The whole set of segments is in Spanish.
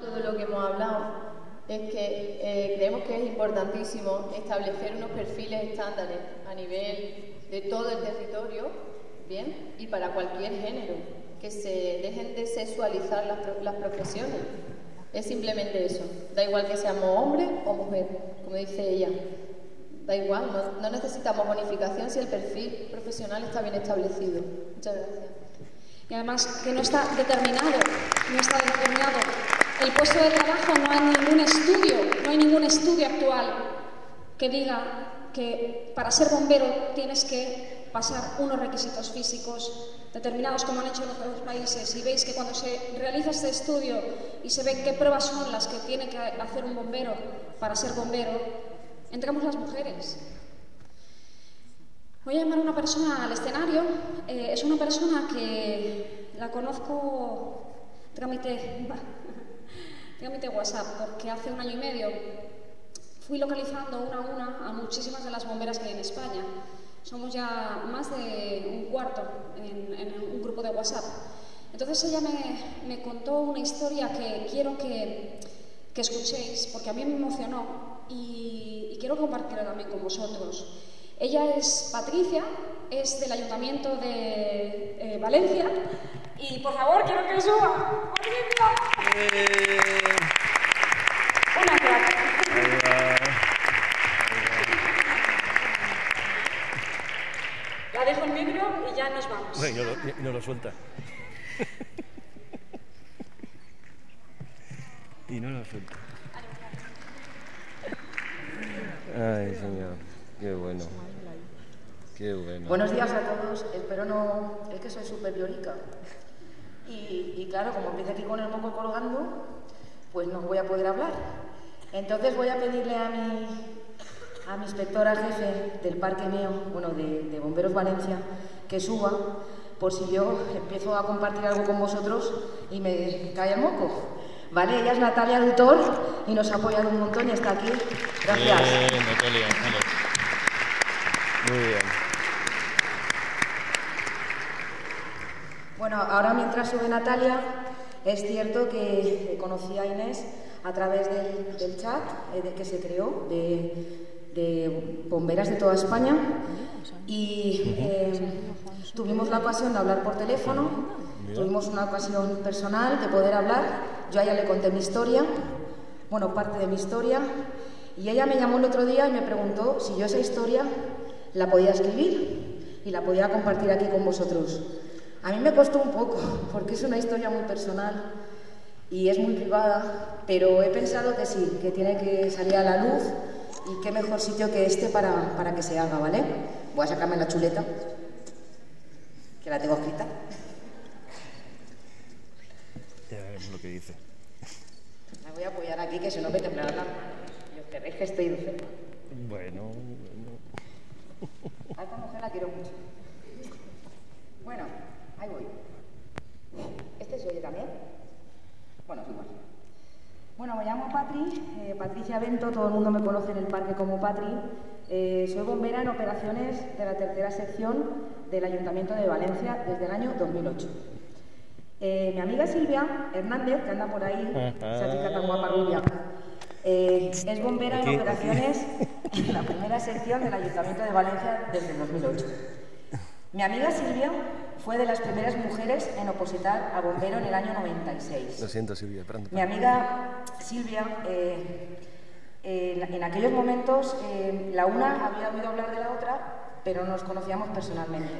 Todo lo que hemos hablado es que creemos que es importantísimo establecer unos perfiles estándares a nivel de todo el territorio, ¿bien? Y para cualquier género, que se dejen de sexualizar las profesiones. Es simplemente eso. Da igual que seamos hombre o mujer, como dice ella. Da igual, no necesitamos bonificación si el perfil profesional está bien establecido. Muchas gracias. Y además que no está determinado. El puesto de trabajo no hay ningún estudio actual que diga que para ser bombero tienes que pasar unos requisitos físicos determinados como han hecho en otros países. Y veis que cuando se realiza este estudio y se ve qué pruebas son las que tiene que hacer un bombero para ser bombero, entramos las mujeres. Voy a llamar a una persona al escenario. Es una persona que la conozco trámite WhatsApp, porque hace 1 año y medio fui localizando una a una a muchísimas de las bomberas que hay en España. Somos ya más de un cuarto en un grupo de WhatsApp. Entonces ella me contó una historia que quiero que escuchéis, porque a mí me emocionó y quiero compartirla también con vosotros. Ella es Patricia, es del Ayuntamiento de Valencia y por favor quiero que suba. ¡Patricia! Una crack. La dejo en micro y ya nos vamos. Y no lo suelta. Y no lo suelta. Ay, señor, qué bueno. Qué bueno. Buenos días a todos. Espero no... Es que soy súper llorica. Y claro, como empiece aquí con el moco colgando, pues no voy a poder hablar. Entonces voy a pedirle a mi inspectora jefe del parque mío, bueno, de Bomberos Valencia, que suba, por si yo empiezo a compartir algo con vosotros y me cae el moco. ¿Vale? Ella es Natalia Dutor y nos ha apoyado un montón y está aquí. Gracias. Bien, Natalia. Muy bien. Bueno, ahora mientras sube Natalia, es cierto que conocí a Inés a través del chat que se creó de bomberas de toda España y tuvimos la ocasión de hablar por teléfono, tuvimos una ocasión personal de poder hablar. Yo a ella le conté mi historia, bueno, parte de mi historia, y ella me llamó el otro día y me preguntó si yo esa historia la podía escribir y la podía compartir aquí con vosotros. A mí me costó un poco, porque es una historia muy personal y es muy privada, pero he pensado que sí, que tiene que salir a la luz y qué mejor sitio que este para que se haga, ¿vale? Voy a sacarme la chuleta, que la tengo escrita. Ya veremos lo que dice. La voy a apoyar aquí, que si no me temblará la mano. Y os queréis que estoy dulce. Bueno. A esta mujer la quiero mucho. Bueno, ahí voy. ¿Este se oye también? Bueno, es igual. Bueno, me llamo Patricia Bento, todo el mundo me conoce en el parque como Patri. Soy bombera en operaciones de la tercera sección del Ayuntamiento de Valencia desde el año 2008. Mi amiga Silvia Hernández, que anda por ahí, esa chica tan guapa rubia, es bombera en operaciones en la primera sección del Ayuntamiento de Valencia desde el 2008. Mi amiga Silvia fue de las primeras mujeres en opositar a bombero en el año 96. Lo siento, Silvia, pronto. Mi amiga Silvia, en aquellos momentos, la una había oído hablar de la otra, pero nos conocíamos personalmente.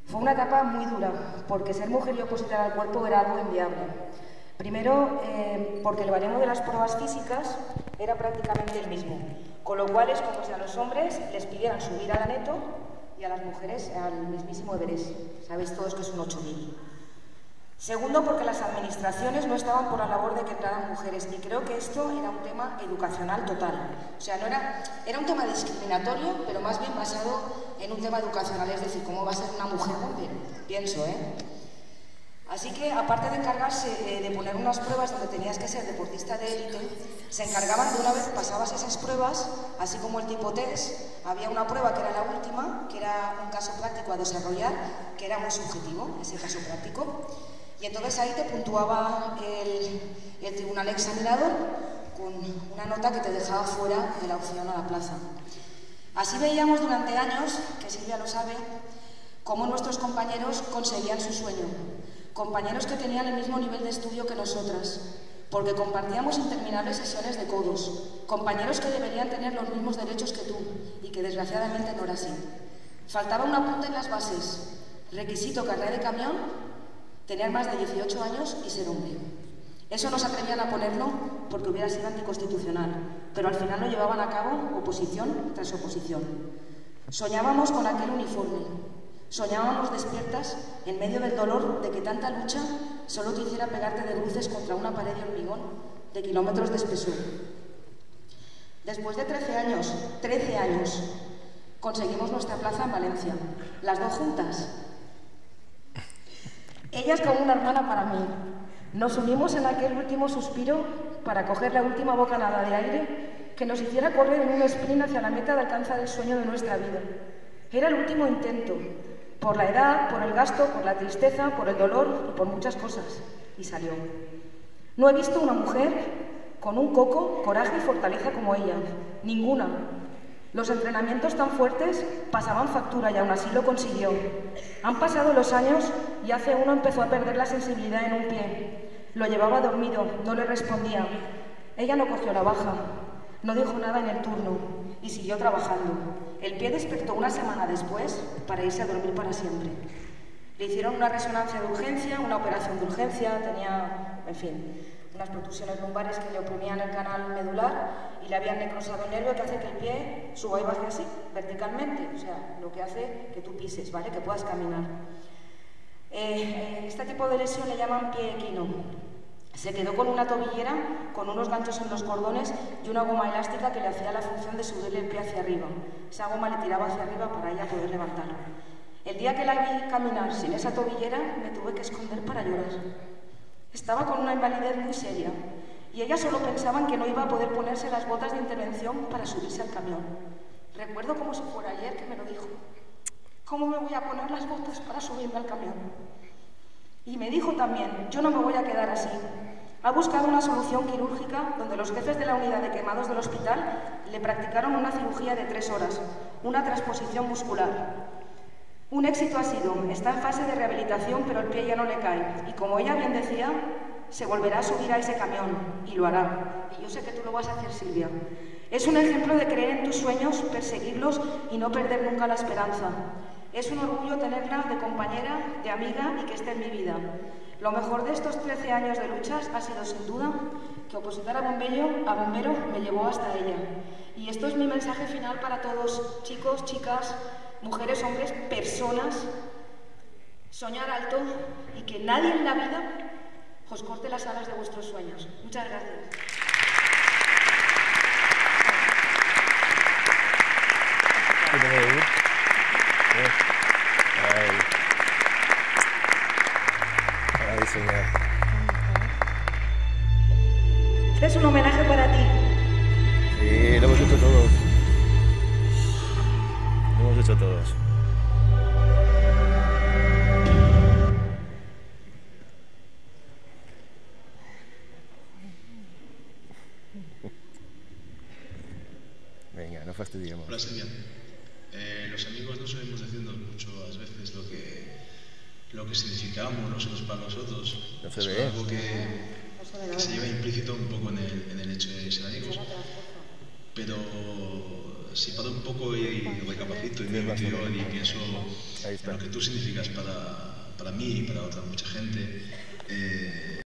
Fue una etapa muy dura, porque ser mujer y opositar al cuerpo era algo inviable. Primero, porque el baremo de las pruebas físicas era prácticamente el mismo, con lo cual es como si a los hombres les pidieran subir al Aneto y a las mujeres al mismísimo Everest. Sabéis todos que es un 8000. Segundo, porque las administraciones no estaban por la labor de que entraran mujeres, y creo que esto era un tema educacional total. O sea, no era un tema discriminatorio, pero más bien basado en un tema educacional, es decir, ¿cómo va a ser una mujer bombero? Pienso, ¿eh? Así que, aparte de encargarse de poner unas pruebas donde tenías que ser deportista de élite, se encargaban de, una vez pasabas esas pruebas, así como el tipo test, había una prueba que era la última, que era un caso práctico a desarrollar, que era muy subjetivo, ese caso práctico, y entonces ahí te puntuaba el tribunal examinador con una nota que te dejaba fuera de la opción a la plaza. Así veíamos durante años, que Silvia lo sabe, cómo nuestros compañeros conseguían su sueño. Compañeros que tenían el mismo nivel de estudio que nosotras, porque compartíamos interminables sesiones de codos. Compañeros que deberían tener los mismos derechos que tú y que desgraciadamente no era así. Faltaba un apunte en las bases. Requisito carnet de camión, tener más de 18 años y ser hombre. Eso no se atrevían a ponerlo porque hubiera sido anticonstitucional, pero al final lo llevaban a cabo oposición tras oposición. Soñábamos con aquel uniforme. Soñábamos despiertas en medio del dolor de que tanta lucha solo te hiciera pegarte de bruces contra una pared de hormigón de kilómetros de espesor. Después de 13 años, conseguimos nuestra plaza en Valencia, las dos juntas. Ella es como una hermana para mí. Nos unimos en aquel último suspiro para coger la última bocanada de aire que nos hiciera correr en un sprint hacia la meta de alcanzar el sueño de nuestra vida. Era el último intento, por la edad, por el gasto, por la tristeza, por el dolor y por muchas cosas. Y salió. No he visto una mujer con un coco, coraje y fortaleza como ella. Ninguna. Los entrenamientos tan fuertes pasaban factura y aún así lo consiguió. Han pasado los años y hace uno empezó a perder la sensibilidad en un pie. Lo llevaba dormido, no le respondía. Ella no cogió la baja, no dijo nada en el turno y siguió trabajando. El pie despertó una semana después para irse a dormir para siempre. Le hicieron una resonancia de urgencia, una operación de urgencia, tenía, en fin, unas protusiones lumbares que le oprimían el canal medular y le habían necrosado el nervio que hace que el pie suba y baje así, verticalmente, o sea, lo que hace que tú pises, ¿vale? Que puedas caminar. Este tipo de lesión le llaman pie equino. Se quedó con una tobillera, con unos ganchos en los cordones y una goma elástica que le hacía la función de subirle el pie hacia arriba. Esa goma le tiraba hacia arriba para ella poder levantarlo. El día que la vi caminar sin esa tobillera, me tuve que esconder para llorar. Estaba con una invalidez muy seria y ella solo pensaba en que no iba a poder ponerse las botas de intervención para subirse al camión. Recuerdo como si fuera ayer que me lo dijo. ¿Cómo me voy a poner las botas para subirme al camión? Y me dijo también, yo no me voy a quedar así. Ha buscado una solución quirúrgica donde los jefes de la unidad de quemados del hospital le practicaron una cirugía de 3 horas, una transposición muscular. Un éxito ha sido, está en fase de rehabilitación, pero el pie ya no le cae. Y como ella bien decía, se volverá a subir a ese camión, y lo hará. Y yo sé que tú lo vas a hacer, Silvia. Es un ejemplo de creer en tus sueños, perseguirlos y no perder nunca la esperanza. Es un orgullo tenerla de compañera, de amiga y que esté en mi vida. Lo mejor de estos 13 años de luchas ha sido, sin duda, que opositar a bombero me llevó hasta ella. Y esto es mi mensaje final para todos, chicos, chicas, mujeres, hombres, personas. Soñar alto y que nadie en la vida os corte las alas de vuestros sueños. Muchas gracias. Ay, señor. Este es un homenaje para ti. Sí, lo hemos hecho todos. Lo hemos hecho todos. Venga, no fastidiemos. Hola, Silvia. Los amigos no sabemos decirnos muchas veces lo que significamos nosotros para nosotros. No se es ve. algo que se lleva implícito un poco en el hecho de ser amigos. Pero si paro un poco y recapacito y me interior y pienso en lo que tú significas para mí y para otra mucha gente,